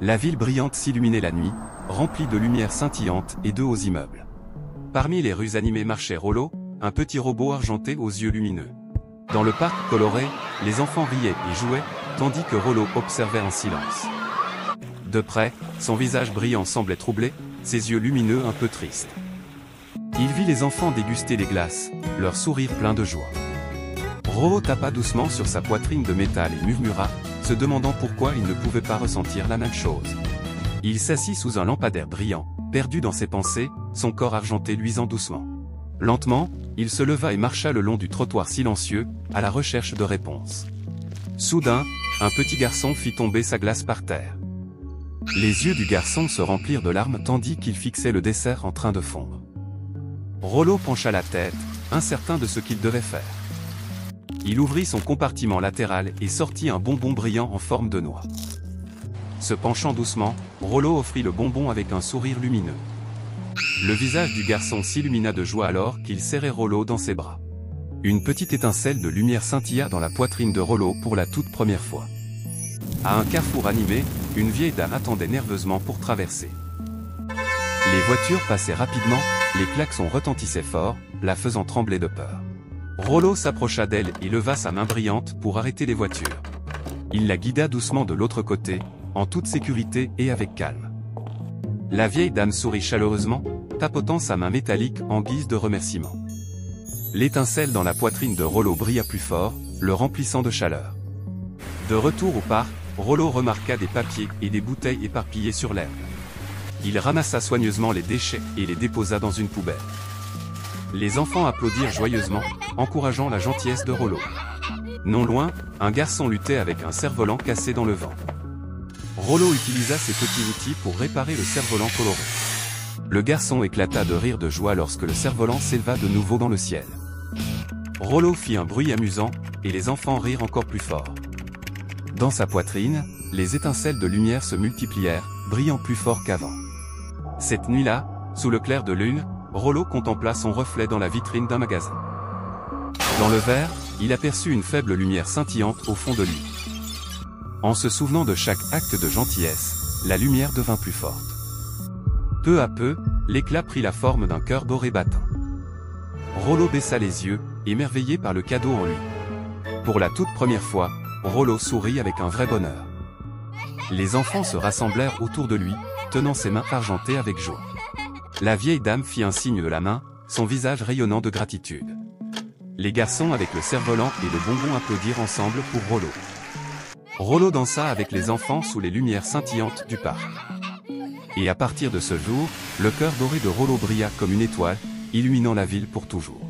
La ville brillante s'illuminait la nuit, remplie de lumières scintillantes et de hauts immeubles. Parmi les rues animées marchait Rollo, un petit robot argenté aux yeux lumineux. Dans le parc coloré, les enfants riaient et jouaient, tandis que Rollo observait en silence. De près, son visage brillant semblait troublé, ses yeux lumineux un peu tristes. Il vit les enfants déguster les glaces, leur sourire plein de joie. Rollo tapa doucement sur sa poitrine de métal et murmura, se demandant pourquoi il ne pouvait pas ressentir la même chose. Il s'assit sous un lampadaire brillant, perdu dans ses pensées, son corps argenté luisant doucement. Lentement, il se leva et marcha le long du trottoir silencieux, à la recherche de réponses. Soudain, un petit garçon fit tomber sa glace par terre. Les yeux du garçon se remplirent de larmes tandis qu'il fixait le dessert en train de fondre. Rollo pencha la tête, incertain de ce qu'il devait faire. Il ouvrit son compartiment latéral et sortit un bonbon brillant en forme de noix. Se penchant doucement, Rollo offrit le bonbon avec un sourire lumineux. Le visage du garçon s'illumina de joie alors qu'il serrait Rollo dans ses bras. Une petite étincelle de lumière scintilla dans la poitrine de Rollo pour la toute première fois. À un carrefour animé, une vieille dame attendait nerveusement pour traverser. Les voitures passaient rapidement, les klaxons retentissaient fort, la faisant trembler de peur. Rollo s'approcha d'elle et leva sa main brillante pour arrêter les voitures. Il la guida doucement de l'autre côté, en toute sécurité et avec calme. La vieille dame sourit chaleureusement, tapotant sa main métallique en guise de remerciement. L'étincelle dans la poitrine de Rollo brilla plus fort, le remplissant de chaleur. De retour au parc, Rollo remarqua des papiers et des bouteilles éparpillées sur l'herbe. Il ramassa soigneusement les déchets et les déposa dans une poubelle. Les enfants applaudirent joyeusement, encourageant la gentillesse de Rollo. Non loin, un garçon luttait avec un cerf-volant cassé dans le vent. Rollo utilisa ses petits outils pour réparer le cerf-volant coloré. Le garçon éclata de rire de joie lorsque le cerf-volant s'éleva de nouveau dans le ciel. Rollo fit un bruit amusant, et les enfants rirent encore plus fort. Dans sa poitrine, les étincelles de lumière se multiplièrent, brillant plus fort qu'avant. Cette nuit-là, sous le clair de lune, Rollo contempla son reflet dans la vitrine d'un magasin. Dans le verre, il aperçut une faible lumière scintillante au fond de lui. En se souvenant de chaque acte de gentillesse, la lumière devint plus forte. Peu à peu, l'éclat prit la forme d'un cœur doré battant. Rollo baissa les yeux, émerveillé par le cadeau en lui. Pour la toute première fois, Rollo sourit avec un vrai bonheur. Les enfants se rassemblèrent autour de lui, tenant ses mains argentées avec joie. La vieille dame fit un signe de la main, son visage rayonnant de gratitude. Les garçons avec le cerf-volant et le bonbon applaudirent ensemble pour Rollo. Rollo dansa avec les enfants sous les lumières scintillantes du parc. Et à partir de ce jour, le cœur doré de Rollo brilla comme une étoile, illuminant la ville pour toujours.